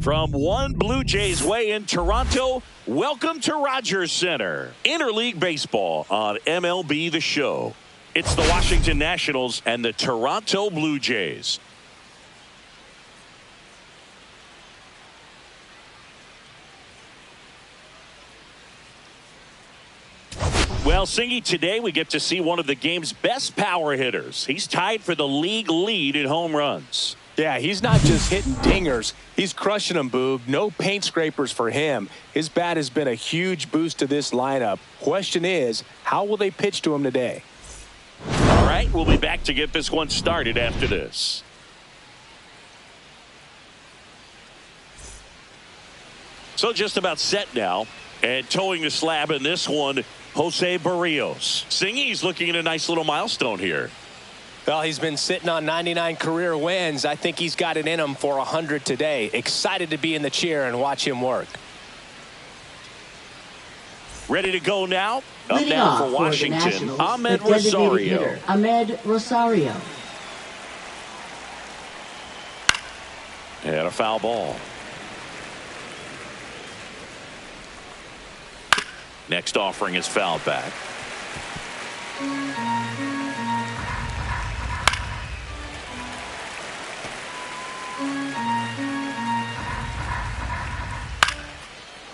From one Blue Jays way in Toronto, welcome to Rogers Center. Interleague Baseball on MLB The Show. It's the Washington Nationals and the Toronto Blue Jays. Well, Singy, today we get to see one of the game's best power hitters. He's tied for the league lead in home runs. Yeah, he's not just hitting dingers. He's crushing them, Boog. No paint scrapers for him. His bat has been a huge boost to this lineup. Question is, how will they pitch to him today? All right, we'll be back to get this one started after this. So just about set now. And towing the slab in this one, Jose Barrios. Singy's looking at a nice little milestone here. Well, he's been sitting on 99 career wins. I think he's got it in him for 100 today. Excited to be in the chair and watch him work. Ready to go now? Up now for Washington, Ahmed Rosario. Ahmed Rosario. And a foul ball. Next offering is fouled back.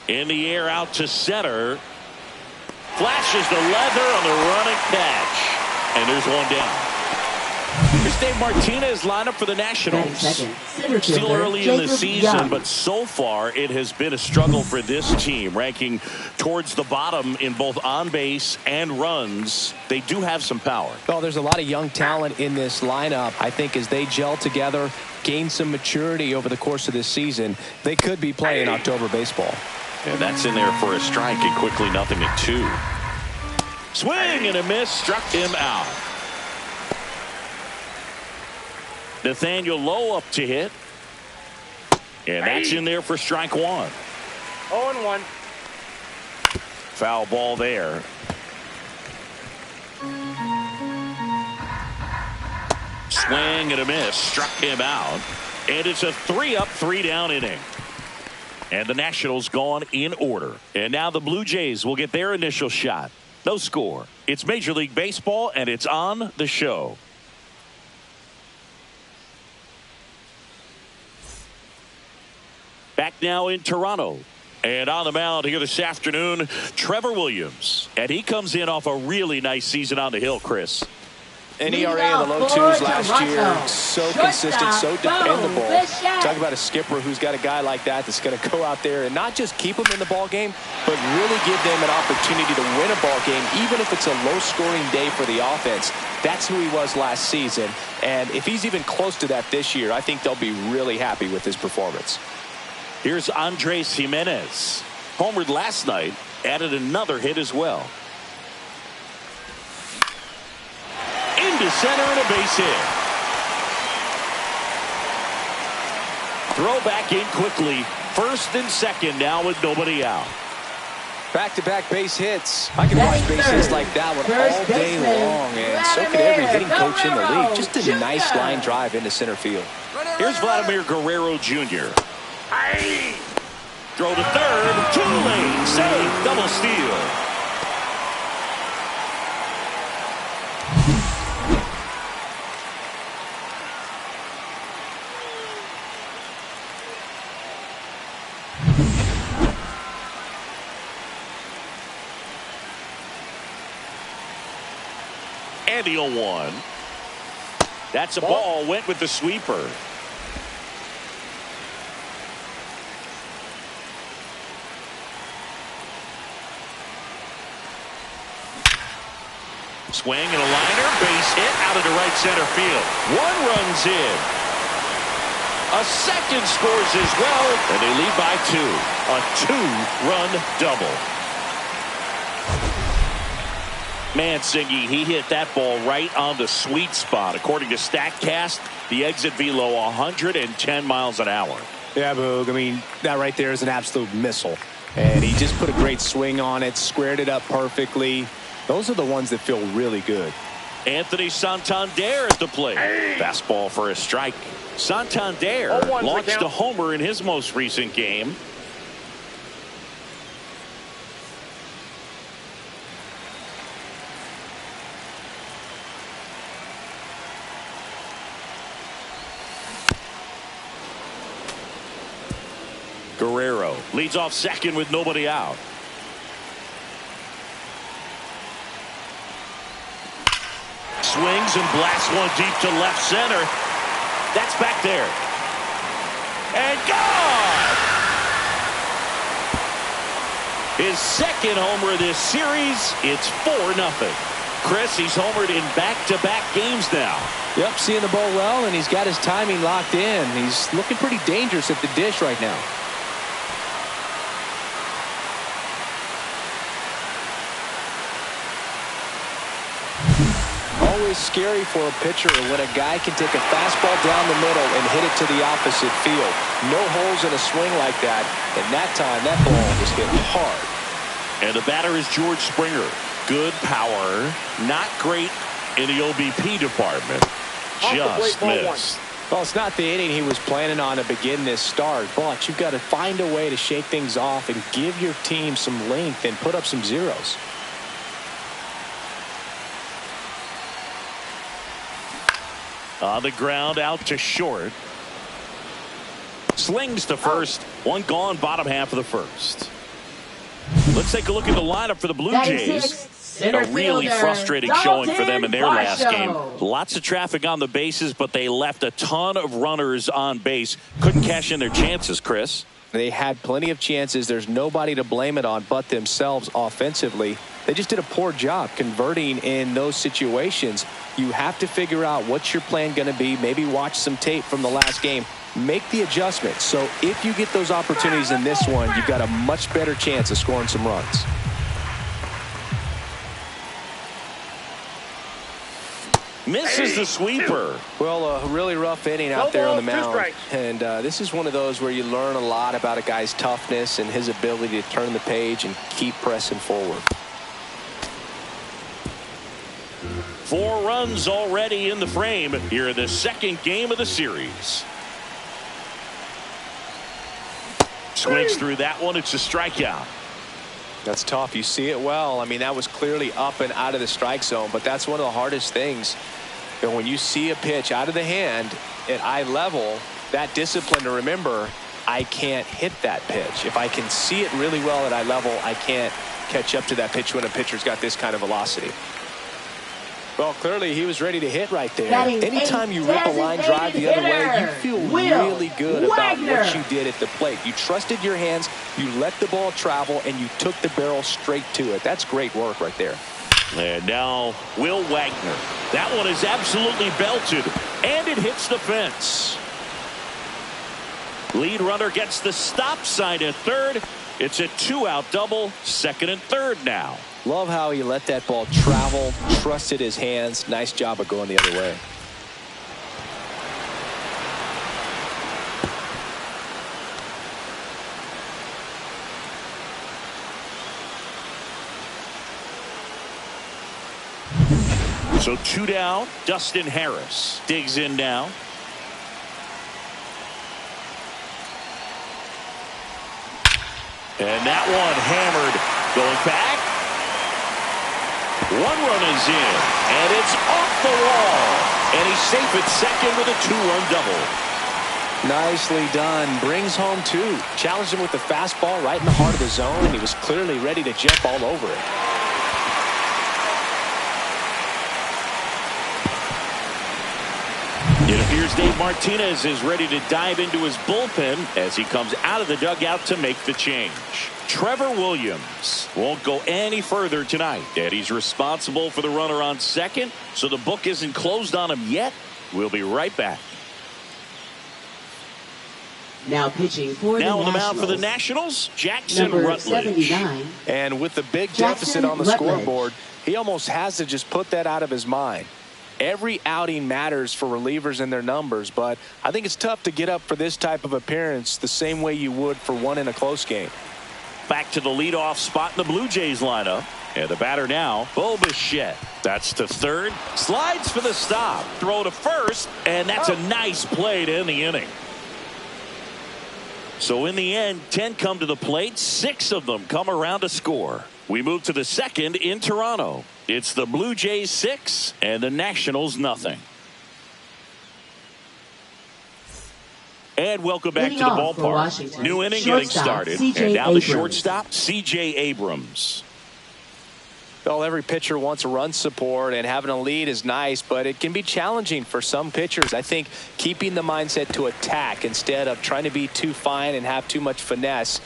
In the air out to center. Flashes the leather on the running catch. And there's one down. Here's Dave Martinez lineup for the Nationals. Still early in the season, but so far it has been a struggle for this team, ranking towards the bottom in both on base and runs. They do have some power. Well, there's a lot of young talent in this lineup. I think as they gel together, gain some maturity over the course of this season, they could be playing October baseball. And that's in there for a strike, and quickly 0-2. Swing and a miss, struck him out. Nathaniel Lowe up to hit. And that's in there for strike one. 0-1. Foul ball there. Swing and a miss, struck him out. And it's a 3-up, 3-down inning. And the Nationals gone in order. And now the Blue Jays will get their initial shot. No score. It's Major League Baseball, and it's on the show. Back now in Toronto. And on the mound here this afternoon, Trevor Williams. And he comes in off a really nice season on the hill, Chris. An ERA in the low twos last year. So consistent, so dependable. Talk about a skipper who's got a guy like that that's going to go out there and not just keep them in the ball game, but really give them an opportunity to win a ball game, even if it's a low-scoring day for the offense. That's who he was last season. And if he's even close to that this year, I think they'll be really happy with his performance. Here's Andres Jimenez. Homered last night, added another hit as well. Into center and a base hit. Throw back in quickly. First and second now with nobody out. Back-to-back base hits. I can watch base hits like that one all day long, and so could every hitting coach in the league. Just a nice line drive into center field. Here's Vladimir Guerrero Jr. Throw to third. Too late. Save. Double steal. And the 0-1. That's a ball. Went with the sweeper. Swing and a liner, base hit out into right center field. One runs in. A second scores as well, and they lead by 2. A 2-run double. Man, Singy, he hit that ball right on the sweet spot. According to StatCast, the exit velo 110 miles an hour. Yeah, Boog. I mean, that right there is an absolute missile. And he just put a great swing on it, squared it up perfectly. Those are the ones that feel really good. Anthony Santander at the plate. Fastball for a strike. Santander launched a homer in his most recent game. Guerrero leads off second with nobody out. Swings and blasts one deep to left center. That's back there. And gone! His second homer of this series. It's 4-0. Chris, he's homered in back-to-back games now. Yep, seeing the ball well, and he's got his timing locked in. He's looking pretty dangerous at the dish right now. Always scary for a pitcher when a guy can take a fastball down the middle and hit it to the opposite field. No holes in a swing like that, and that time that ball was hit hard. And the batter is George Springer. Good power, not great in the OBP department. Just missed. Well, it's not the inning he was planning on to begin this start, but you've got to find a way to shake things off and give your team some length and put up some zeros. On the ground, out to short. Slings to first. One gone, bottom half of the first. Let's take a look at the lineup for the Blue Jays. A really frustrating showing for them in their last game. Lots of traffic on the bases, but they left a ton of runners on base. Couldn't cash in their chances, Chris. They had plenty of chances. There's nobody to blame it on but themselves offensively. They just did a poor job converting in those situations. You have to figure out what's your plan going to be. Maybe watch some tape from the last game. Make the adjustments. So if you get those opportunities in this one, you've got a much better chance of scoring some runs. Misses the sweeper. Well, a really rough inning out there on the mound. And this is one of those where you learn a lot about a guy's toughness and his ability to turn the page and keep pressing forward. 4 runs already in the frame here in the second game of the series. Swings through that one. It's a strikeout. That's tough. You see it well. I mean, that was clearly up and out of the strike zone, but that's one of the hardest things. And when you see a pitch out of the hand at eye level, that discipline to remember, I can't hit that pitch. If I can see it really well at eye level, I can't catch up to that pitch when a pitcher's got this kind of velocity. Well, clearly he was ready to hit right there. Anytime you rip a line drive the other way, you feel really good about what you did at the plate. You trusted your hands, you let the ball travel, and you took the barrel straight to it. That's great work right there. And now Will Wagner. That one is absolutely belted, and it hits the fence. Lead runner gets the stop sign at third. It's a 2-out double, second and third now. Love how he let that ball travel, trusted his hands. Nice job of going the other way. So 2 down. Dustin Harris digs in now. And that one hammered. Going back. 1 run is in, and it's off the wall. And he's safe at second with a 2-run double. Nicely done. Brings home 2. Challenged him with the fastball right in the heart of the zone, and he was clearly ready to jump all over it. It appears Dave Martinez is ready to dive into his bullpen as he comes out of the dugout to make the change. Trevor Williams won't go any further tonight, and he's responsible for the runner on second, so the book isn't closed on him yet. We'll be right back. Now pitching for now the on the mound for the Nationals, Jackson number Rutledge. 79. And with the big Jackson deficit on the Rutledge. scoreboard, he almost has to just put that out of his mind. Every outing matters for relievers and their numbers, but I think it's tough to get up for this type of appearance the same way you would for one in a close game. Back to the leadoff spot in the Blue Jays lineup. And the batter now, Bo Bichette. That's to third. Slides for the stop. Throw to first. And that's a nice play to end the inning. So in the end, 10 come to the plate. 6 of them come around to score. We move to the second in Toronto. It's the Blue Jays 6 and the Nationals nothing. And welcome back to the ballpark. New inning getting started. And now the shortstop, C.J. Abrams. Well, every pitcher wants run support, and having a lead is nice, but it can be challenging for some pitchers. I think keeping the mindset to attack instead of trying to be too fine and have too much finesse.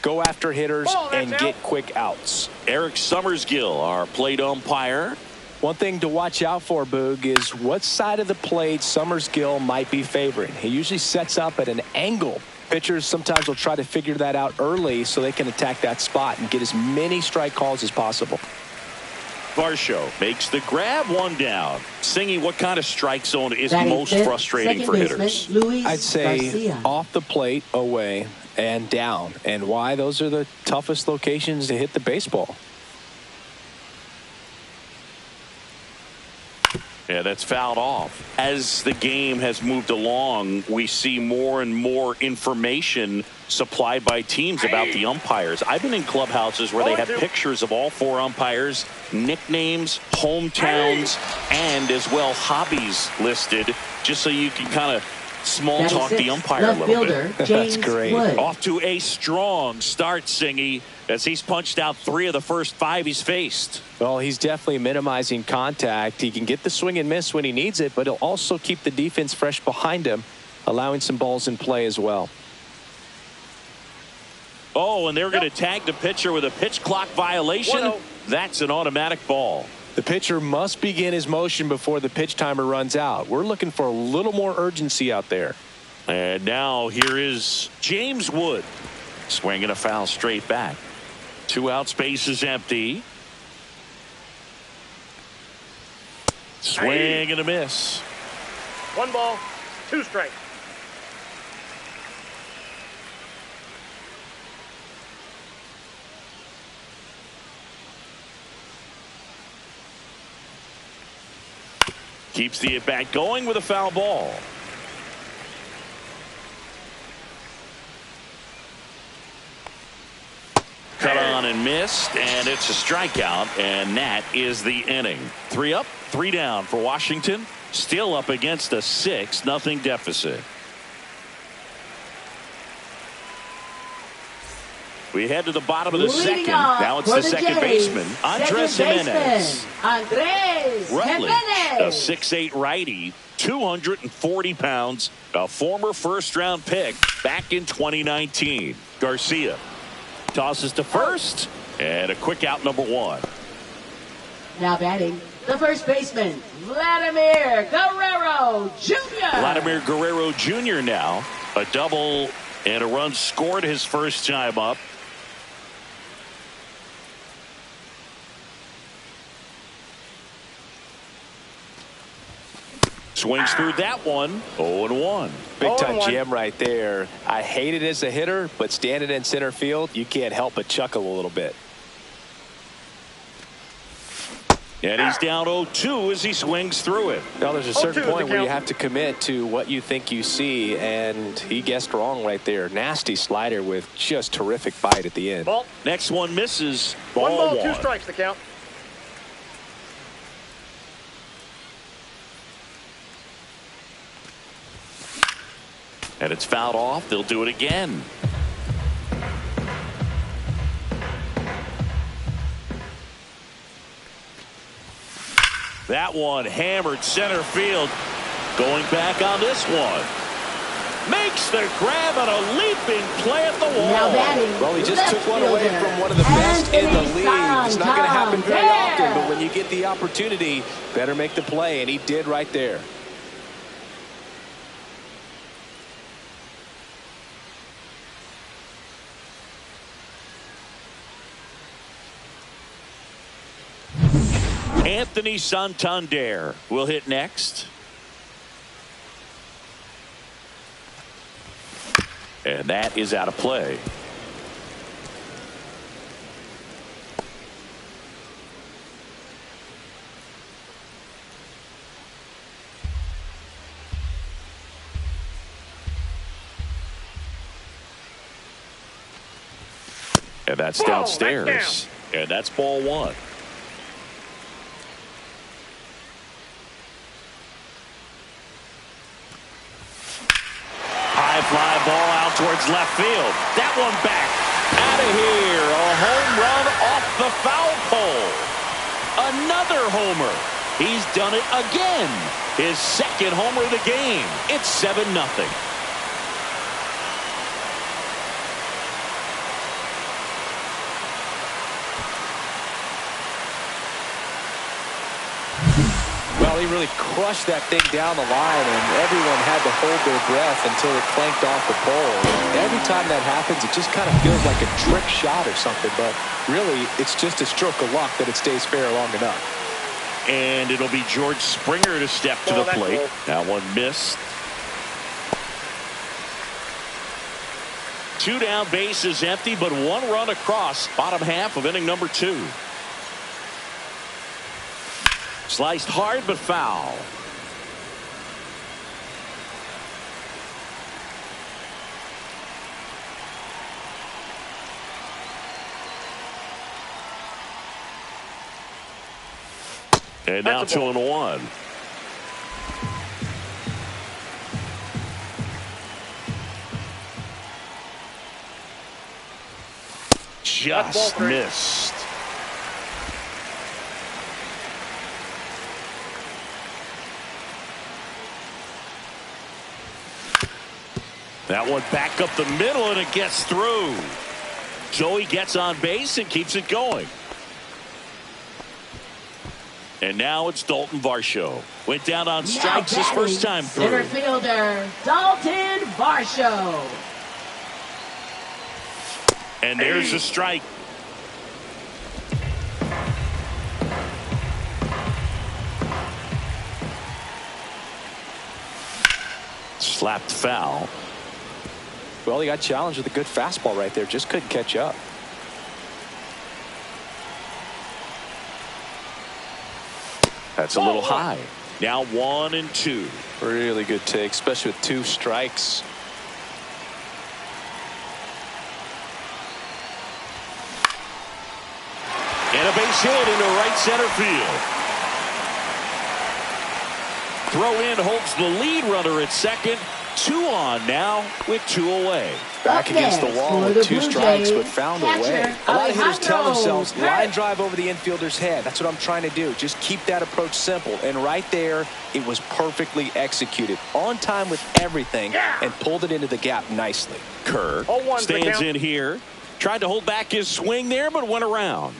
Go after hitters and get quick outs. Eric Summersgill, our plate umpire. One thing to watch out for, Boog, is what side of the plate Summersgill might be favoring. He usually sets up at an angle. Pitchers sometimes will try to figure that out early so they can attack that spot and get as many strike calls as possible. Varsho makes the grab, 1 down. Singy, what kind of strike zone is most frustrating for hitters? I'd say off the plate, away, and down. And why? Those are the toughest locations to hit the baseball. Yeah, that's fouled off. As the game has moved along, we see more and more information supplied by teams about the umpires. I've been in clubhouses where they have pictures of all 4 umpires, nicknames, hometowns, and as well hobbies listed, just so you can kind of small talk the umpire a little bit. That's great. Off to a strong start, Singy, as he's punched out 3 of the first 5 he's faced. Well, he's definitely minimizing contact. He can get the swing and miss when he needs it, but he'll also keep the defense fresh behind him, allowing some balls in play as well. Oh, and they're going to tag the pitcher with a pitch clock violation. 1-0. That's an automatic ball. The pitcher must begin his motion before the pitch timer runs out. We're looking for a little more urgency out there. And now here is James Wood. Swinging a foul straight back. 2 out, space is empty. Swing and a miss. 1 ball, 2 strikes. Keeps the at-bat going with a foul ball. Cut on and missed, and it's a strikeout, and that is the inning. 3 up, 3 down for Washington. Still up against a 6-0 deficit. We head to the bottom of the second. Now it's the second baseman, Andres Jimenez. Rutledge, a 6'8" righty, 240 pounds, a former first-round pick back in 2019. Garcia tosses to first, and a quick out, number 1. Now batting, the first baseman, Vladimir Guerrero Jr. Vladimir Guerrero Jr. now, a double and a run scored his first time up. Swings through that one. 0-1. Big time jam right there. I hate it as a hitter, but standing in center field, you can't help but chuckle a little bit. And he's down 0-2 as he swings through it. Now there's a certain point where you have to commit to what you think you see, and he guessed wrong right there. Nasty slider with just terrific bite at the end. Ball. Next one misses. 1 ball, 2 1. strikes the count. And it's fouled off. They'll do it again. That one hammered center field. Going back on this one. Makes the grab on a leaping play at the wall. Now batting, Well, he just took one away from one of the best in the league. It's not going to happen very often, but when you get the opportunity, better make the play, and he did right there. Anthony Santander will hit next. And that is out of play. And that's Ball, downstairs. that's And that's ball one. High fly ball out towards left field. That one back. Out of here. A home run off the foul pole. Another homer. He's done it again. His second homer of the game. It's 7-0. Well, he really crushed that thing down the line, and everyone had to hold their breath until it clanked off the pole. Every time that happens, it just kind of feels like a trick shot or something, but really, it's just a stroke of luck that it stays fair long enough. And it'll be George Springer to step to the plate. That one missed. 2 down, bases empty, but 1 run across. Bottom half of inning number 2. Sliced hard, but foul. And now 2-1. Just missed. That one back up the middle, and it gets through. Joey gets on base and keeps it going. And now it's Dalton Varsho. Went down on strikes his first time through. Center fielder, Dalton Varsho. And there's a strike. Slapped foul. Well, he got challenged with a good fastball right there. Just couldn't catch up. That's a little high. Now 1-2. Really good take, especially with 2 strikes. And a base hit into right center field. Throw in holds the lead runner at second. 2 on now with 2 away. Back against the wall with 2 strikes, but found a way. A lot of hitters tell themselves, line drive over the infielder's head. That's what I'm trying to do. Just keep that approach simple. And right there, it was perfectly executed. On time with everything, and pulled it into the gap nicely. Kerr stands in here. Tried to hold back his swing there, but went around.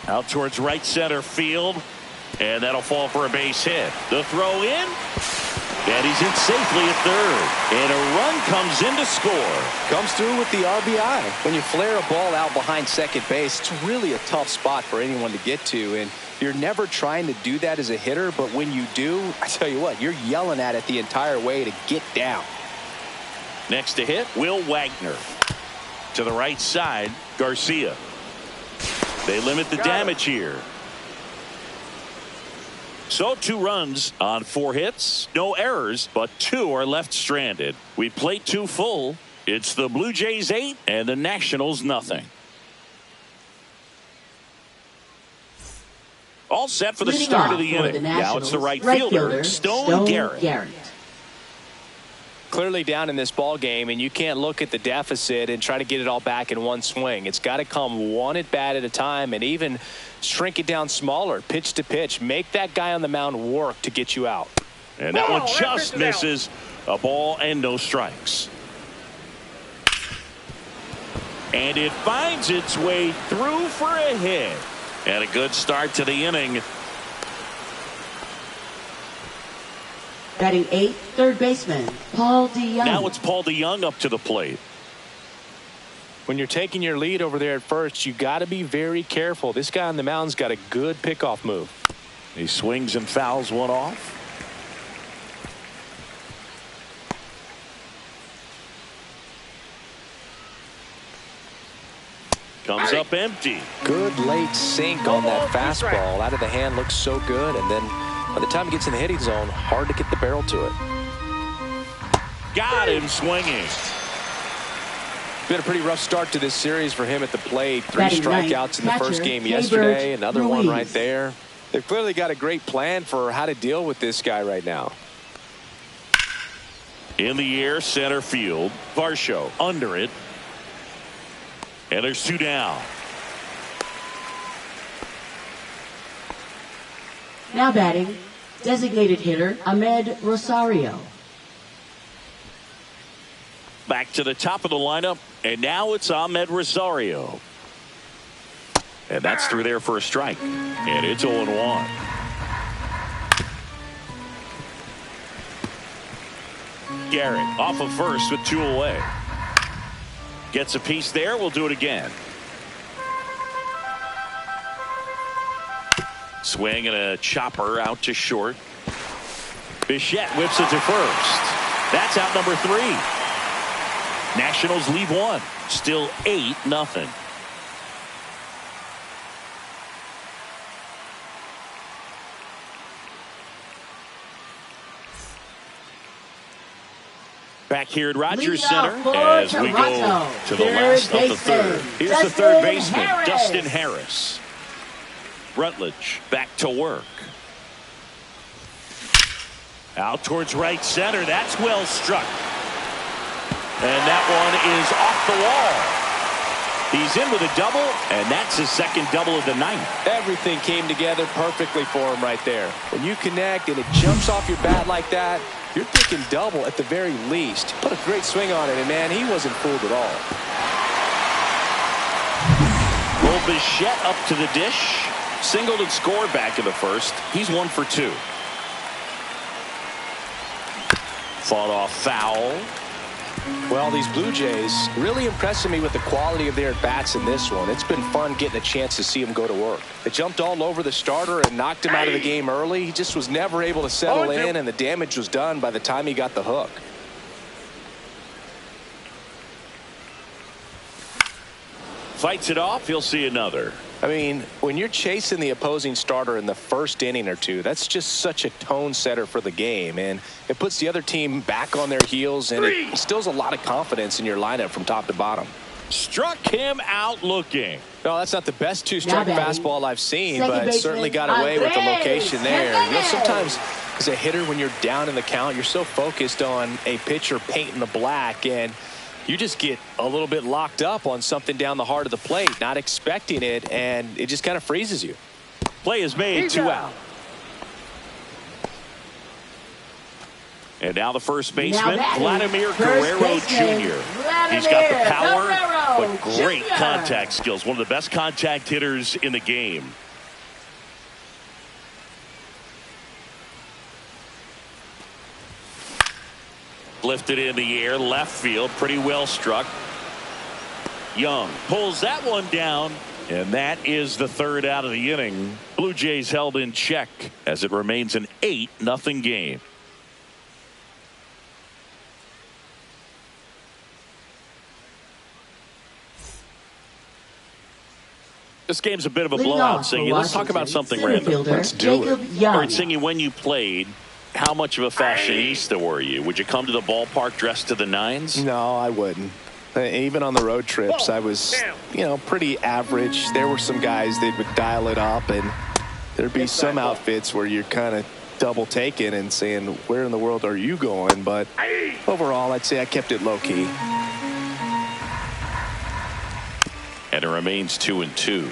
Out towards right center field. And that'll fall for a base hit. The throw in. And he's in safely at third. And a run comes in to score. Comes through with the RBI. When you flare a ball out behind second base, it's really a tough spot for anyone to get to. And you're never trying to do that as a hitter. But when you do, I tell you what, you're yelling at it the entire way to get down. Next to hit, Will Wagner. To the right side, Garcia. They limit the damage here. So 2 runs on 4 hits. No errors, but 2 are left stranded. We played 2 full. It's the Blue Jays 8 and the Nationals nothing. All set for the start of the inning. Now it's the right fielder, Stone Garrett. Clearly down in this ball game, and you can't look at the deficit and try to get it all back in one swing. It's got to come one at bat at a time, and even shrink it down smaller, pitch to pitch. Make that guy on the mound work to get you out. And that one just misses. A ball and no strikes. And it finds its way through for a hit. And a good start to the inning. Batting 8th, third baseman, Paul DeYoung. Now it's Paul DeYoung up to the plate. When you're taking your lead over there at first, you got to be very careful. This guy on the mound's got a good pickoff move. He swings and fouls one off. Comes up empty. Good late sink on that fastball. Out of the hand, looks so good. And then by the time he gets in the hitting zone, hard to get the barrel to it. Got him swinging. Been a pretty rough start to this series for him at the plate. 3 Batting strikeouts in the first game yesterday. Another one right there. They've clearly got a great plan for how to deal with this guy right now. In the air, center field. Varsho under it. And there's 2 down. Now batting, designated hitter Ahmed Rosario. Back to the top of the lineup, and now it's Ahmed Rosario. And that's through there for a strike. And it's 0-1. Garrett off of first with 2 away. Gets a piece there. We'll do it again. Swing and a chopper out to short. Bichette whips it to first. That's out number 3. Nationals lead 1. Still 8-0. Back here at Rogers Center as we go to the last of the third. Here's the third baseman, Dustin Harris. Rutledge back to work. Out towards right center. That's well struck. And that one is off the wall. He's in with a double, and that's his second double of the night. Everything came together perfectly for him right there. When you connect and it jumps off your bat like that, you're thinking double at the very least. Put a great swing on it, and man, he wasn't fooled at all. Roll Bichette up to the dish. Singled and scored back in the first. He's 1 for 2. Fought off foul. Well, these Blue Jays really impressing me with the quality of their at-bats in this one. It's been fun getting a chance to see them go to work. They jumped all over the starter and knocked him out of the game early. He just was never able to settle in, and the damage was done by the time he got the hook. Fights it off. He'll see another. I mean, when you're chasing the opposing starter in the first inning or two, that's just such a tone setter for the game, and it puts the other team back on their heels, and it instills a lot of confidence in your lineup from top to bottom. Struck him out looking. No, that's not the best 2-strike fastball I've seen, but certainly got away with the location there. You know, sometimes as a hitter, when you're down in the count, you're so focused on a pitcher painting the black, and you just get a little bit locked up on something down the heart of the plate, not expecting it, and it just kind of freezes you. Play is made, 2 out. And now the first baseman, Vladimir Guerrero Jr. He's got the power, but great contact skills. One of the best contact hitters in the game. Lifted in the air, left field, pretty well struck. Young pulls that one down, and that is the third out of the inning. Blue Jays held in check as it remains an 8-0 game. This game's a bit of a blowout, Singy. Let's talk about something random. Let's do it. All right, Singy, when you played, how much of a fashionista were you? Would you come to the ballpark dressed to the nines? No, I wouldn't. Even on the road trips, I was, you know, pretty average. There were some guys that would dial it up, and there'd be some outfits where you're kind of double taking and saying, where in the world are you going? But overall, I'd say I kept it low key. And it remains 2-2.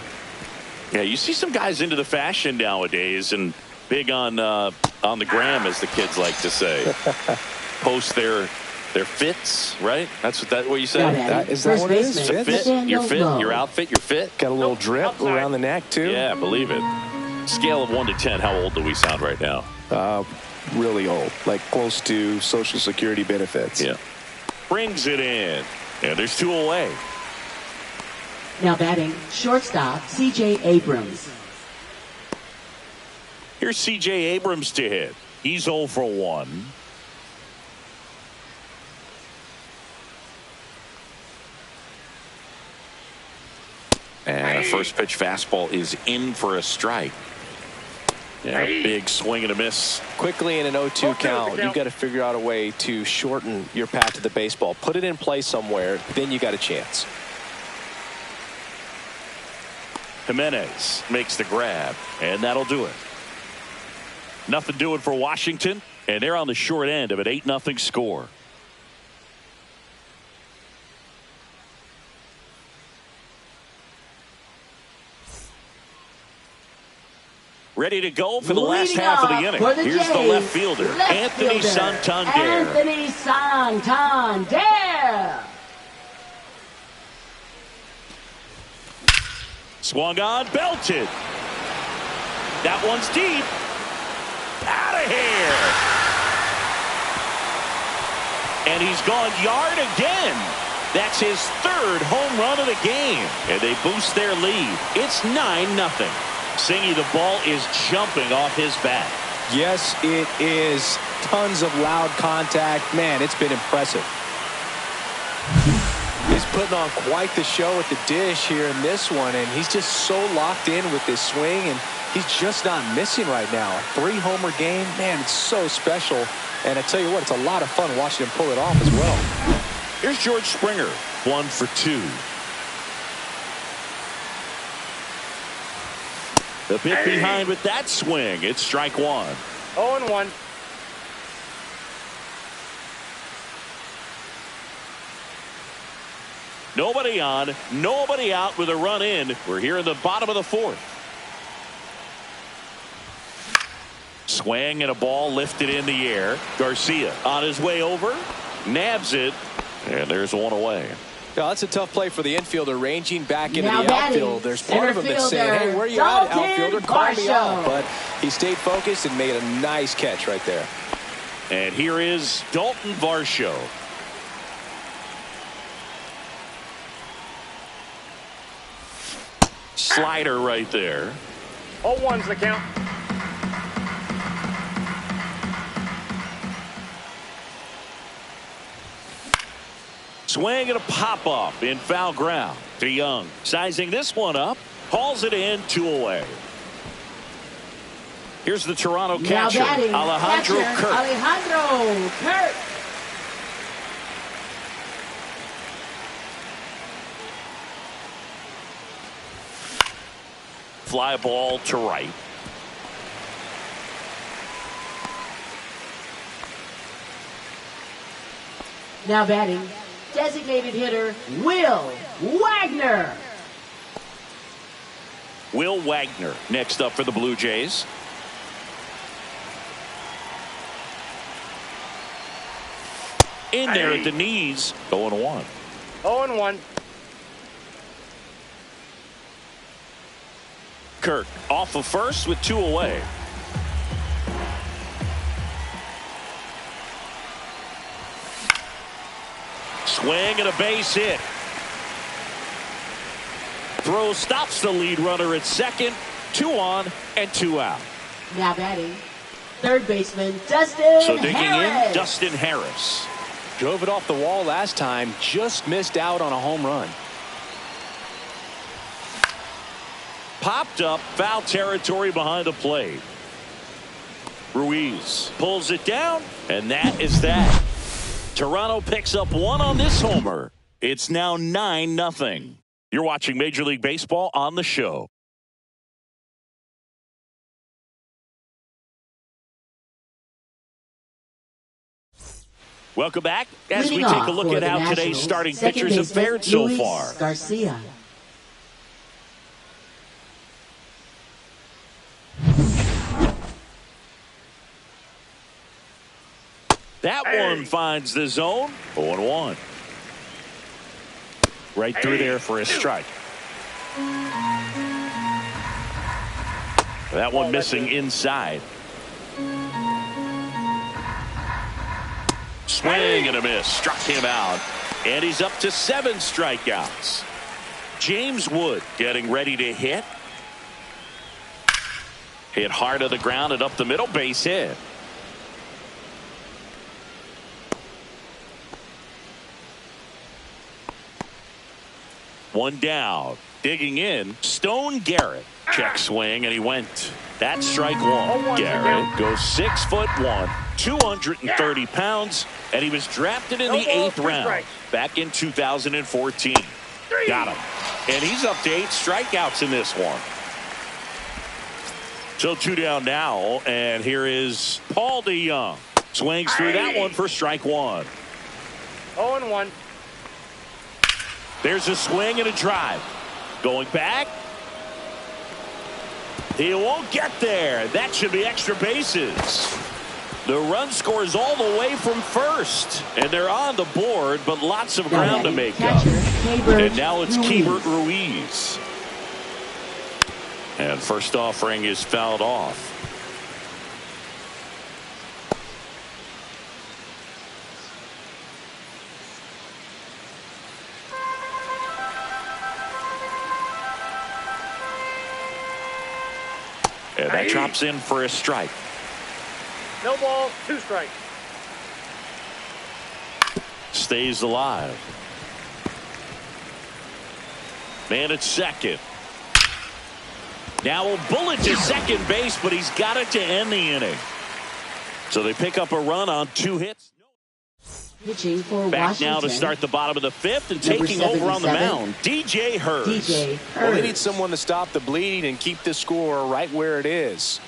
Yeah, you see some guys into the fashion nowadays, and big on the gram, as the kids like to say. Post their fits, right? That's what you said. Is that what it is? The fit, your fit, your outfit, your fit. Got a little drip around the neck too. Yeah, believe it. Scale of 1 to 10. How old do we sound right now? Really old, like close to Social Security benefits. Yeah. Brings it in, and there's 2 away. Now batting, shortstop C.J. Abrams. Here's C.J. Abrams to hit. He's 0 for 1. That first pitch fastball is in for a strike. Yeah, big swing and a miss. Quickly in an 0-2 count, you've got to figure out a way to shorten your path to the baseball. Put it in play somewhere, then you got a chance. Jimenez makes the grab, and that'll do it. Nothing doing for Washington, and they're on the short end of an 8-0 score. Ready to go for the last half of the inning. Here's the left fielder, Anthony Santander. Anthony Santander. Swung on, belted. That one's deep. Out of here. And he's gone yard again. That's his third home run of the game. And they boost their lead. It's 9-0. Singy, the ball is jumping off his bat. Yes, it is. Tons of loud contact. Man, it's been impressive. He's putting on quite the show at the dish here in this one, and he's just so locked in with this swing, and he's just not missing right now. A 3-homer game, man, it's so special. And I tell you what, it's a lot of fun watching him pull it off as well. Here's George Springer, 1 for 2. The bit behind with that swing. It's strike 1. 0-1. Nobody on, nobody out with a run in. We're here in the bottom of the 4th. Swing and a ball lifted in the air. Garcia on his way over, nabs it, and there's one away. Now, that's a tough play for the infielder, ranging back into the outfield. There's part of him that's saying, hey, where you at, outfielder? Call me out. But he stayed focused and made a nice catch right there. And here is Dalton Varsho. Slider right there. 0-1's the count. Swing and a pop-up in foul ground to Young. Sizing this one up. Hauls it in, 2 away. Here's the Toronto catcher, Alejandro Kirk. Fly ball to right. Now batting, designated hitter, Will Wagner. Will Wagner next up for the Blue Jays. In there at the knees, 0-1. 0-1. Kirk off of first with 2 away. Swing and a base hit. Throw stops the lead runner at second. 2 on and 2 out. Now batting, third baseman Dustin So digging Harris. in, Dustin Harris. Drove it off the wall last time. Just missed out on a home run. Popped up, foul territory behind the plate. Ruiz pulls it down, and that is that. Toronto picks up 1 on this homer. It's now 9-0. You're watching Major League Baseball on the show. Welcome back as we take a look at how today's starting pitchers have fared so far. Garcia. That one finds the zone. 0-1. Right through there for a strike. That one missing inside. Swing and a miss. Struck him out. And he's up to 7 strikeouts. James Wood getting ready to hit. Hit hard on the ground and up the middle. Base hit. One down. Digging in, Stone Garrett. Check swing, and he went. That's strike one. Garrett goes 6'1", 230 pounds, and he was drafted in the 8th round back in 2014. Got him. And he's up to 8 strikeouts in this one. So 2 down now, and here is Paul DeYoung. Swings through that one for strike one. 0-1. There's a swing and a drive. Going back. He won't get there. That should be extra bases. The run scores all the way from first. And they're on the board, but lots of ground to make up. And now it's Keibert Ruiz. And first offering is fouled off. And that drops in for a strike. No ball, 2 strikes. Stays alive. Man at second. Now a bullet to second base, but he's got it to end the inning. So they pick up a run on 2 hits. Pitching for Back Washington. now to start the bottom of the 5th and taking over on the mound, DJ Hurst. Well, they need someone to stop the bleeding and keep the score right where it is.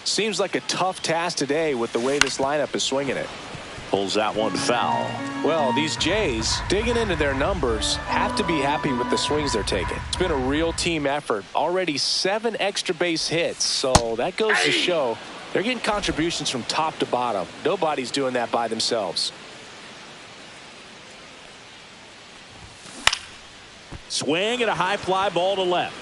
Seems like a tough task today with the way this lineup is swinging it. Pulls that one foul. Well, these Jays, digging into their numbers, have to be happy with the swings they're taking. It's been a real team effort. Already 7 extra base hits, so that goes to show they're getting contributions from top to bottom. Nobody's doing that by themselves. Swing and a high fly ball to left.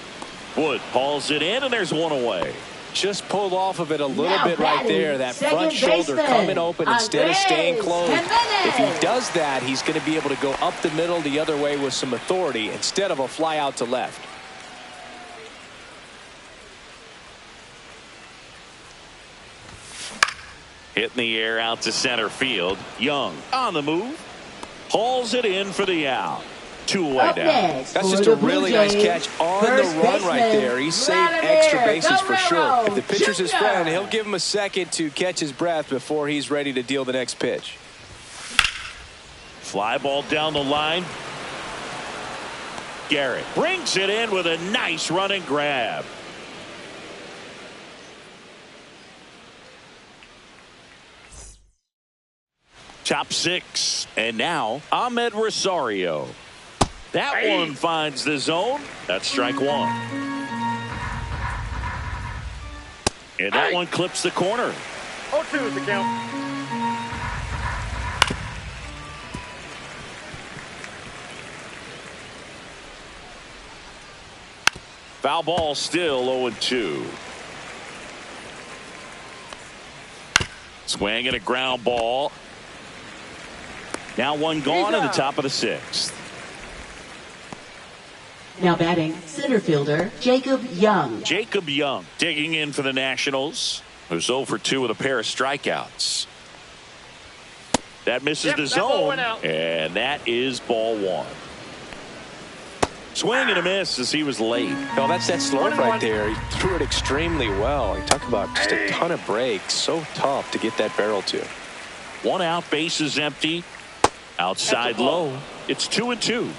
Wood hauls it in, and there's one away. Just pulled off of it a little bit right there. That front shoulder coming open instead of staying closed. If he does that, he's going to be able to go up the middle the other way with some authority instead of a fly out to left. Hit in the air out to center field. Young on the move. Hauls it in for the out. 2 away Up down. next, That's just a really nice catch on the run right there. He saved extra bases for sure. If the pitcher's his friend, he'll give him a second to catch his breath before he's ready to deal the next pitch. Fly ball down the line. Garrett brings it in with a nice running grab. Top 6. And now Ahmed Rosario. That one finds the zone. That's strike one. And that one clips the corner. 0-2 is the count. Foul ball still 0-2. Swing and a ground ball. Now one gone in the top of the 6th. Now batting, center fielder Jacob Young. Jacob Young digging in for the Nationals, who's 0 for 2 with a pair of strikeouts. That misses the zone, and that is ball 1. Swing and a miss as he was late. No, that's that slope right there. He threw it extremely well. He talked about just a ton of breaks. So tough to get that barrel to. 1 out, base is empty. Outside low. It's 2-2.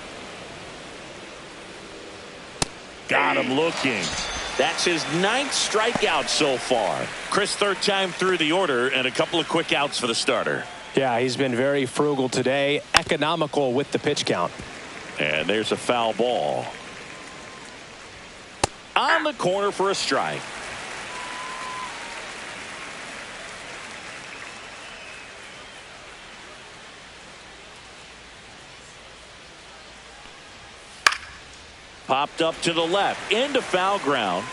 Got him looking. That's his 9th strikeout so far. Chris, 3rd time through the order, and a couple of quick outs for the starter. Yeah, he's been very frugal today. Economical with the pitch count. And there's a foul ball. On the corner for a strike. Popped up to the left into foul ground.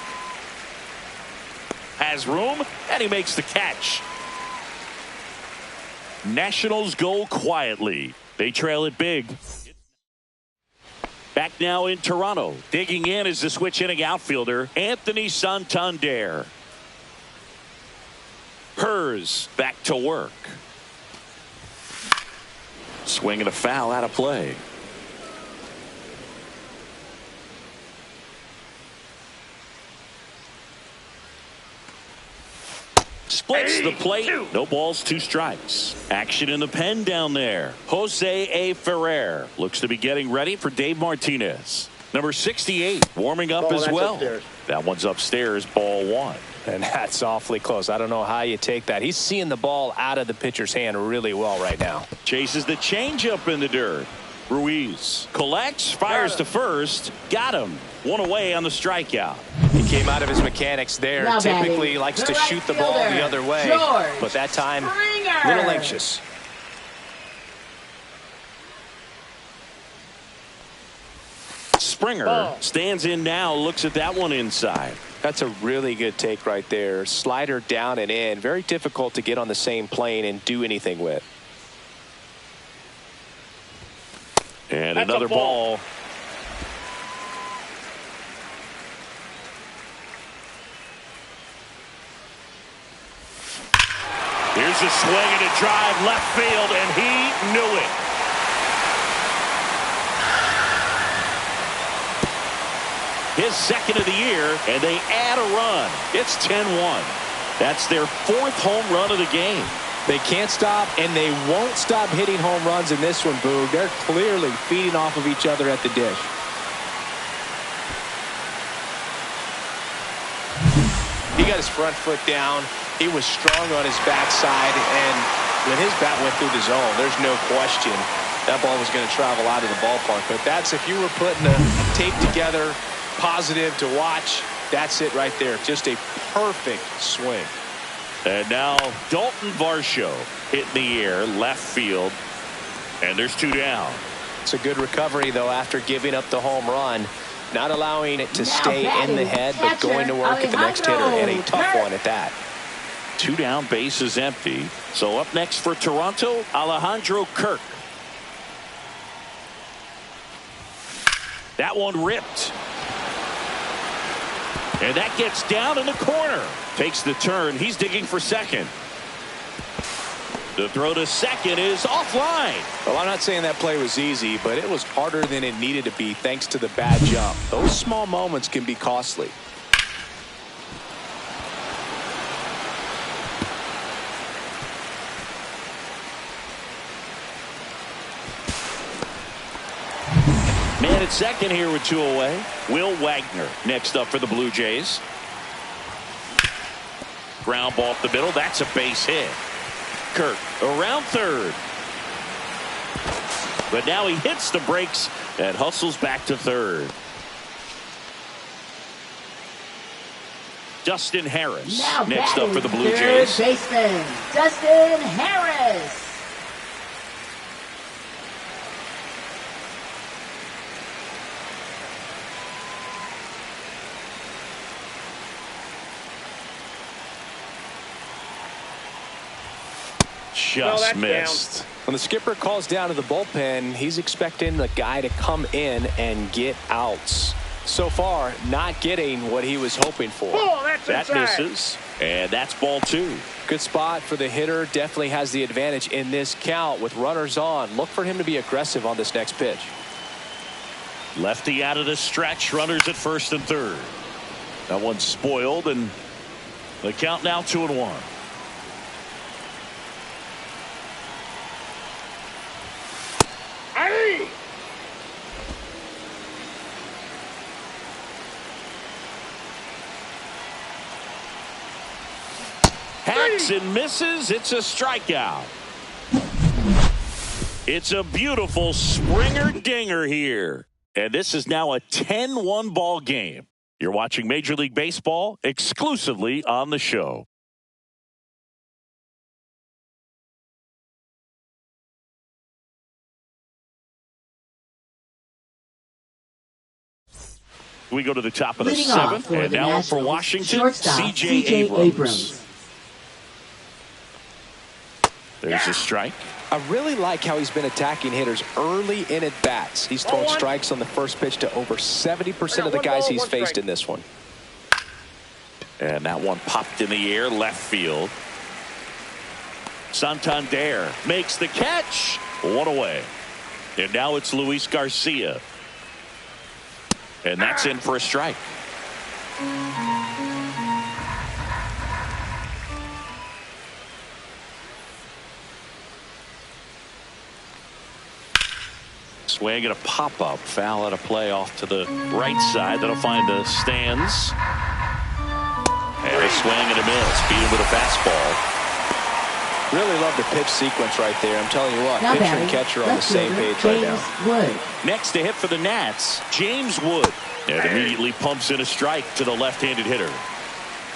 Has room, and he makes the catch. Nationals go quietly. They trail it big. Back now in Toronto. Digging in is the switch hitting outfielder Anthony Santander. Hers back to work. Swinging a foul out of play. Splits the plate. No balls, 2 strikes. Action in the pen down there. Jose Ferrer looks to be getting ready for Dave Martinez. Number 68 warming up as well. Upstairs. That one's upstairs, ball 1. And that's awfully close. I don't know how you take that. He's seeing the ball out of the pitcher's hand really well right now. Chases the changeup in the dirt. Ruiz collects, fires to first. Got him. 1 away on the strikeout. He came out of his mechanics there. Now Typically batting, likes the to right shoot the ball fielder, the other way. George But that time, Springer. a little anxious. Springer stands in now, looks at that one inside. That's a really good take right there. Slider down and in. Very difficult to get on the same plane and do anything with. And That's another a ball. ball. Here's a swing and a drive left field, and he knew it. His second of the year, and they add a run. It's 10-1. That's their 4th home run of the game. They can't stop, and they won't stop hitting home runs in this one, Boog. They're clearly feeding off of each other at the dish. He got his front foot down. He was strong on his backside, and when his bat went through the zone, there's no question that ball was going to travel out of the ballpark. But that's, if you were putting a tape together, positive to watch, that's it right there. Just a perfect swing. And now Dalton Varsho hitting the air left field, and there's 2 down. It's a good recovery, though, after giving up the home run. Not allowing it to stay in the head, but going to work at the next hitter, and a tough one at that. 2 down, bases empty. So up next for Toronto, Alejandro Kirk. That one ripped. And that gets down in the corner. Takes the turn. He's digging for second. The throw to second is offline. Well, I'm not saying that play was easy, but it was harder than it needed to be thanks to the bad jump. Those small moments can be costly. Man at second here with 2 away. Will Wagner next up for the Blue Jays. Ground ball up the middle. That's a base hit. Kirk around third. But now he hits the brakes and hustles back to third. Dustin Harris Now next up for the Blue third Jays. baseman, Dustin Harris. Just missed. When the skipper calls down to the bullpen, he's expecting the guy to come in and get outs. So far, not getting what he was hoping for. Oh, that's That inside. misses, and that's ball 2. Good spot for the hitter. Definitely has the advantage in this count with runners on. Look for him to be aggressive on this next pitch. Lefty out of the stretch. Runners at first and third. That one's spoiled, and the count now 2-1. Hey! Hacks and misses. It's a strikeout. It's a beautiful Springer dinger here. And this is now a 10-1 ball game. You're watching Major League Baseball exclusively on the show. We go to the top of the Leading off 7th, for and the now for Nationals, Washington, shortstop C.J. Abrams. Abrams. There's a strike. I really like how he's been attacking hitters early in at bats. He's thrown strikes on the first pitch to over 70% of the guys he's faced in this one. And that one popped in the air, left field. Santander makes the catch. 1 away. And now it's Luis Garcia. And that's in for a strike. Swing and a pop-up. Foul out of play off to the right side. That'll find the stands. And a swing and a miss. Beat him with a fastball. Really love the pitch sequence right there. I'm telling you what, pitcher and catcher on the same page right now. Wood. Next to hit for the Nats, James Wood. And immediately pumps in a strike to the left-handed hitter.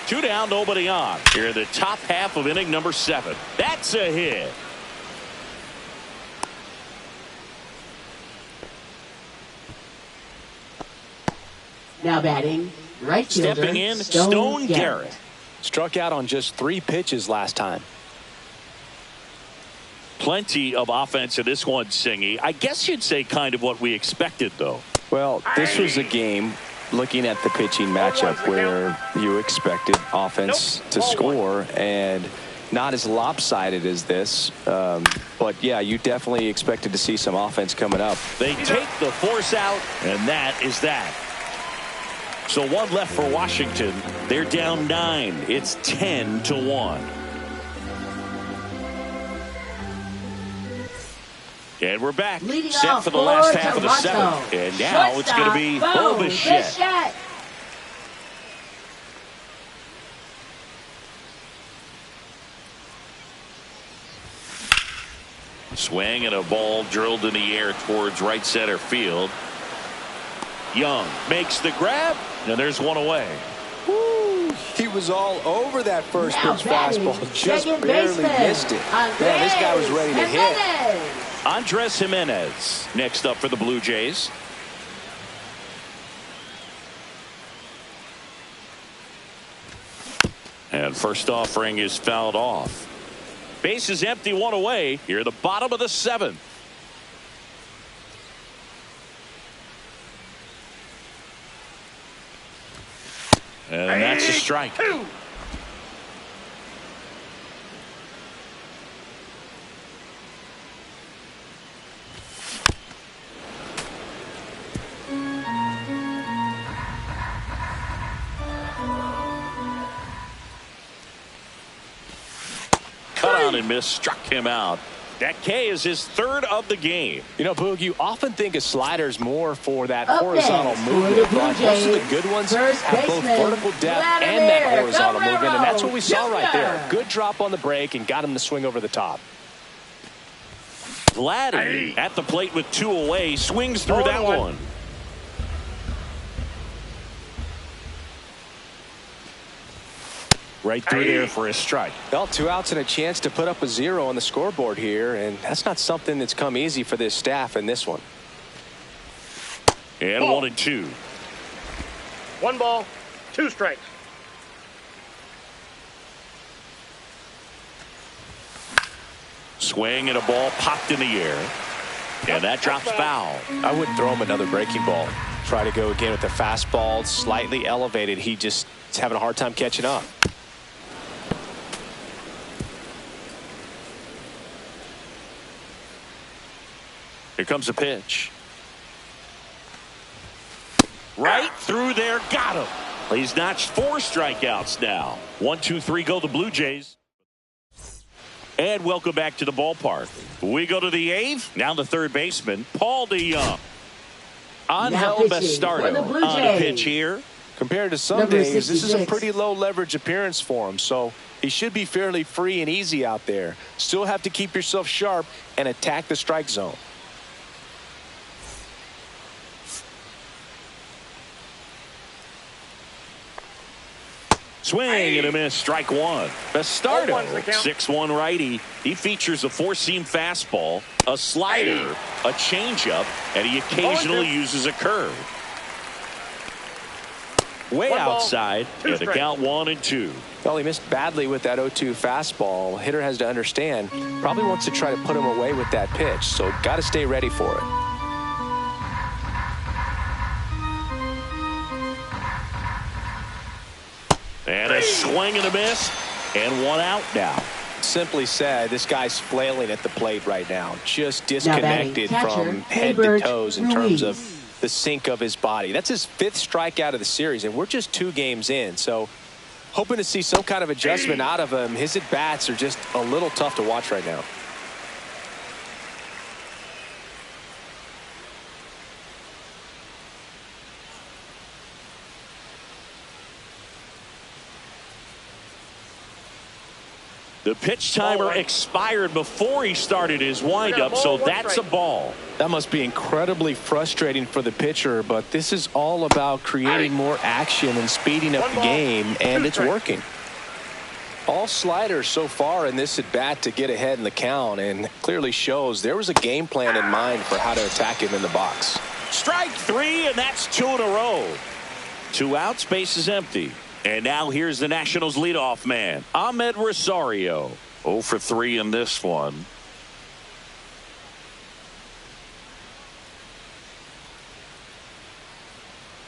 2 down, nobody on. Here in the top half of inning number 7. That's a hit. Now batting, right fielder. Stepping in, Stone Garrett. Struck out on just 3 pitches last time. Plenty of offense in this one, Singy. I guess you'd say kind of what we expected, though. Well, this was a game, looking at the pitching matchup, where you expected offense to score, and not as lopsided as this. But, yeah, you definitely expected to see some offense coming up. They take the force out, and that is that. So 1 left for Washington. They're down 9. It's 10-1. And we're back. Leading set for the last half of the 7th. And now it's going to be Bo Bichette. Swing and a ball drilled in the air towards right center field. Young makes the grab, and there's one away. Woo, he was all over that first pitch fastball. Just barely missed it. Man, this guy was ready to hit. Andres Jimenez next up for the Blue Jays. And first offering is fouled off. Base is empty, 1 away. Here at the bottom of the 7th. And that's a strike. Cut on and miss, struck him out. That K is his 3rd of the game. You know, Boog, you often think a slider's more for that horizontal movement, but most of the good ones have both vertical depth and that horizontal movement, and that's what we saw right there. Good drop on the break and got him to swing over the top. Vladdy at the plate with 2 away, swings through that one. Right through there for a strike. Well, 2 outs and a chance to put up a 0 on the scoreboard here, and that's not something that's come easy for this staff in this one. And 1-2. 1 ball, 2 strikes. Swing and a ball popped in the air. And that drops foul. I wouldn't throw him another breaking ball. Try to go again with the fastball, slightly elevated. He just is having a hard time catching up. Here comes a pitch. Right through there, got him. He's notched 4 strikeouts now. 1, 2, 3 go the Blue Jays. And welcome back to the ballpark. We go to the 8th. Now the 3rd baseman, Paul DeYoung. Angel Bastardo on the pitch here. Compared to some days, this is a pretty low leverage appearance for him, so he should be fairly free and easy out there. Still have to keep yourself sharp and attack the strike zone. Swing and a miss, strike 1. Bastardo, 6'1" righty. He features a 4-seam fastball, a slider, a changeup, and he occasionally uses a curve. Way outside, and the count 1-2. Well, he missed badly with that 0-2 fastball. Hitter has to understand, probably wants to try to put him away with that pitch, so got to stay ready for it. And a swing and a miss, and 1 out now. Simply said, this guy's flailing at the plate right now, just disconnected from head to toes in terms of the sink of his body. That's his 5th strikeout of the series, and we're just 2 games in, so hoping to see some kind of adjustment out of him. His at-bats are just a little tough to watch right now. The pitch timer expired before he started his windup, so that's a ball. That must be incredibly frustrating for the pitcher, but this is all about creating more action and speeding up the game, and it's working. All sliders so far in this at bat to get ahead in the count, and clearly shows there was a game plan in mind for how to attack him in the box. Strike 3, and that's 2 in a row. 2 outs, base is empty. And now here's the Nationals leadoff man, Ahmed Rosario. 0 for 3 in this one.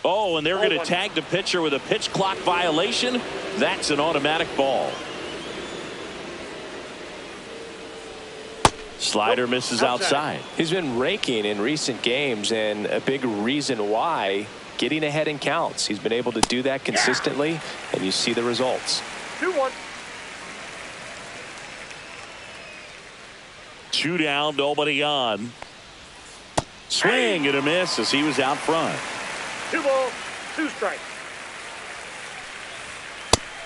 Oh, and they're going to tag the pitcher with a pitch clock violation. That's an automatic ball. Slider misses outside. He's been raking in recent games, and a big reason why, getting ahead in counts. He's been able to do that consistently, and you see the results. 2-1. 2 down, nobody on. Swing and a miss as he was out front. 2 balls, 2 strikes.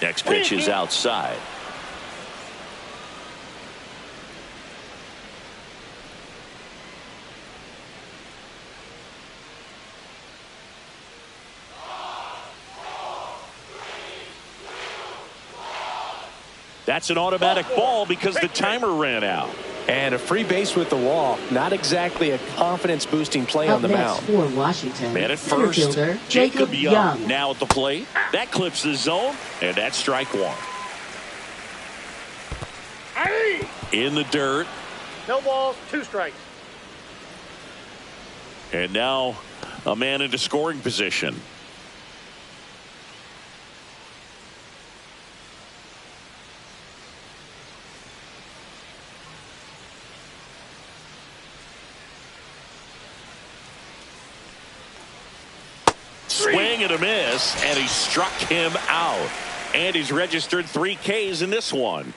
Next pitch is outside. That's an automatic ball because the timer ran out. And a free base with the walk. Not exactly a confidence-boosting play on the mound. For Washington, Man at first, Jacob Young now at the plate. That clips the zone, and that's strike 1. In the dirt. No balls, 2 strikes. And now a man into scoring position. Swing and a miss, and he struck him out. And he's registered 3 Ks in this one.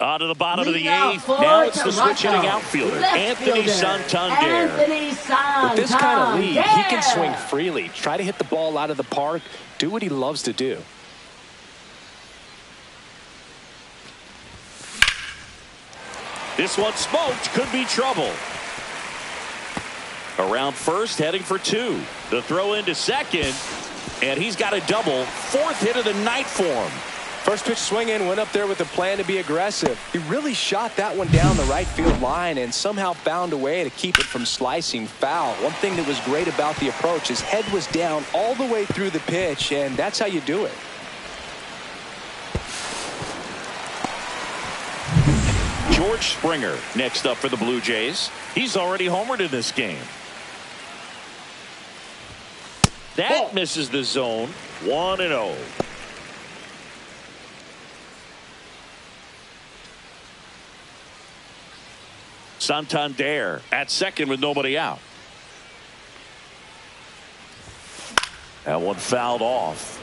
On to the bottom of the 8th. Now it's the switch hitting outfielder, Anthony Santander. With this kind of lead, he can swing freely, try to hit the ball out of the park, do what he loves to do. This one smoked, could be trouble. Around first, heading for 2. The throw into second, and he's got a double. 4th hit of the night for him. First pitch swing in, went up there with a plan to be aggressive. He really shot that one down the right field line and somehow found a way to keep it from slicing foul. One thing that was great about the approach, his head was down all the way through the pitch, and that's how you do it. George Springer next up for the Blue Jays. He's already homered in this game. That misses the zone. 1-0. Santander at second with nobody out. That one fouled off.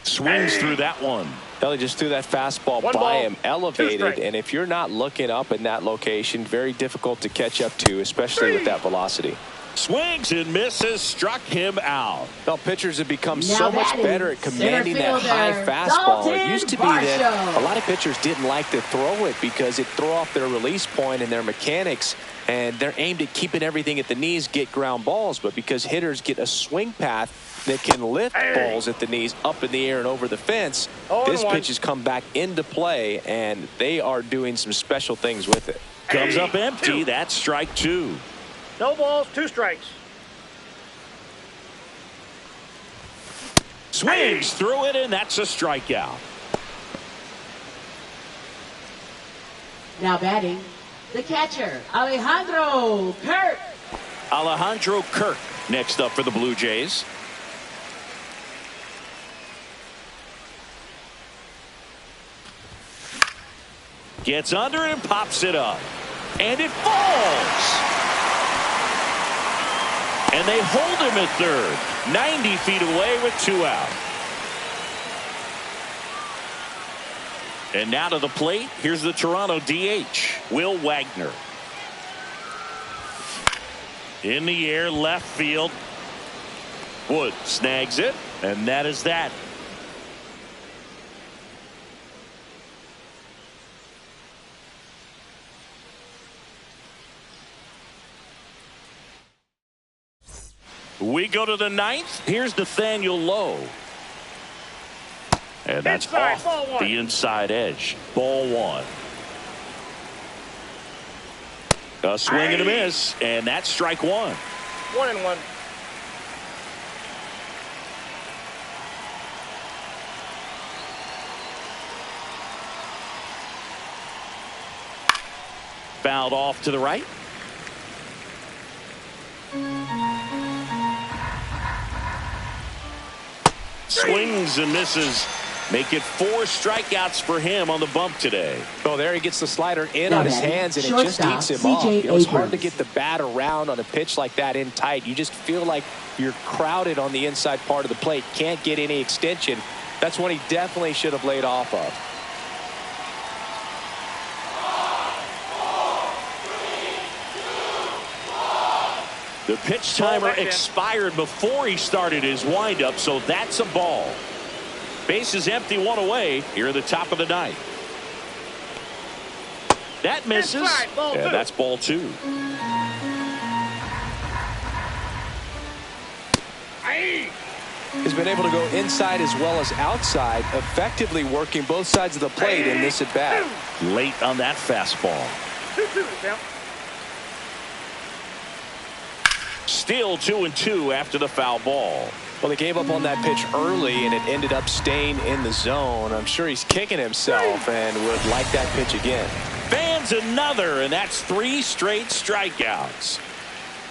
Swings through that one. He just threw that fastball by him, elevated, and if you're not looking up in that location, very difficult to catch up to, especially with that velocity. Swings and misses, struck him out. Well, pitchers have become so much better at commanding that high fastball. It used to be that a lot of pitchers didn't like to throw it because it threw off their release point and their mechanics, and they're aimed at keeping everything at the knees, get ground balls, but because hitters get a swing path that can lift balls at the knees up in the air and over the fence, this pitch has come back into play, and they are doing some special things with it. Comes up empty. That's strike 2. No balls, 2 strikes. Swings through it, and that's a strikeout. Now batting, the catcher, Alejandro Kirk. Alejandro Kirk next up for the Blue Jays. Gets under and pops it up. And it falls. And they hold him at third. 90 feet away with 2 out. And now to the plate, here's the Toronto DH, Will Wagner. In the air, left field. Wood snags it, and that is that. We go to the ninth. Here's Nathaniel Lowe. And that's Inside, off ball one. the inside edge. Ball one. A swing and a miss, and that's strike one. 1-1. Fouled off to the right. Swings and misses. Make it 4 strikeouts for him on the bump today. Oh, there he gets the slider in on his hands, and it just eats him up. You know, it's hard to get the bat around on a pitch like that in tight. You just feel like you're crowded on the inside part of the plate. Can't get any extension. That's one he definitely should have laid off of. The pitch timer expired before he started his windup, so that's a ball. Base is empty, 1 away here at the top of the ninth. That misses. Inside, ball two. That's ball 2. He's been able to go inside as well as outside, effectively working both sides of the plate in this at bat. Late on that fastball. 2-2 count. Still 2-2 after the foul ball. Well, they gave up on that pitch early, and it ended up staying in the zone. I'm sure he's kicking himself and would like that pitch again. Fans another, and that's 3 straight strikeouts.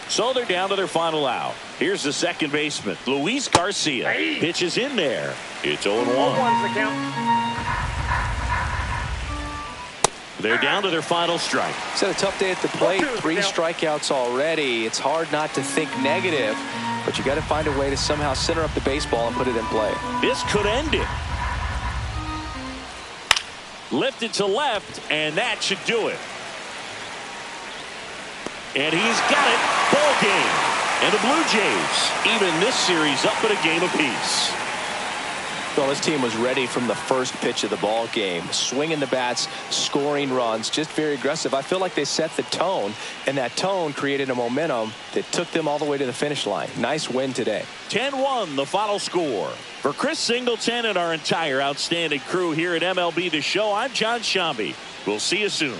So they're down to their final out. Here's the second baseman, Luis Garcia. Pitches in there. It's 0-1. 1-1's the count. They're down to their final strike. It's had a tough day at the plate. 3 strikeouts already. It's hard not to think negative, but you got to find a way to somehow center up the baseball and put it in play. This could end it. Lifted to left, and that should do it. And he's got it. Ball game. And the Blue Jays even this series up at a game apiece. Well, this team was ready from the first pitch of the ball game. Swinging the bats, scoring runs, just very aggressive. I feel like they set the tone, and that tone created a momentum that took them all the way to the finish line. Nice win today. 10-1 the final score. For Chris Singleton and our entire outstanding crew here at MLB The Show, I'm John Shambi. We'll see you soon.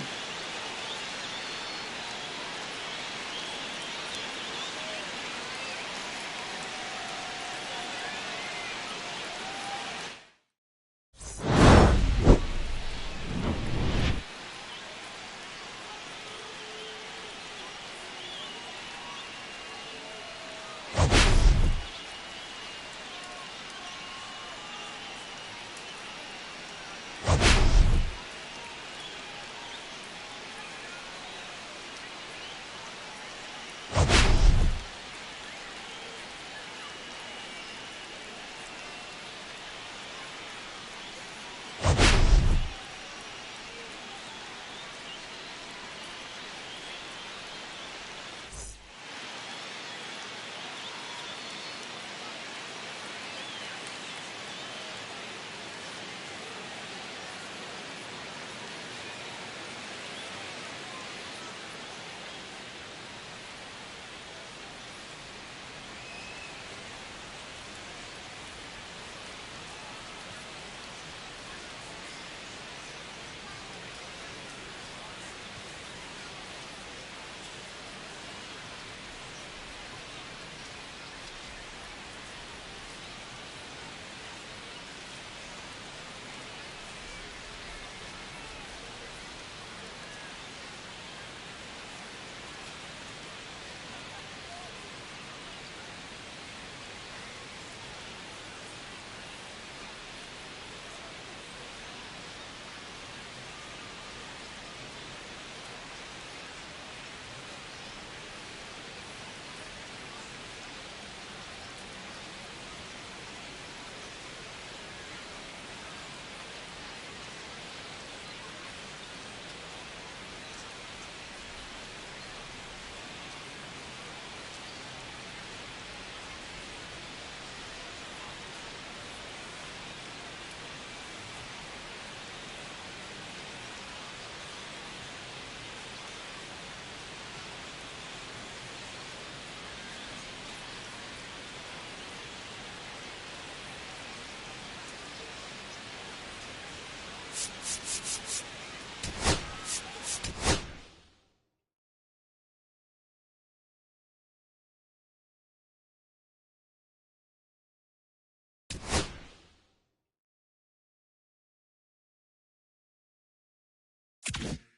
it.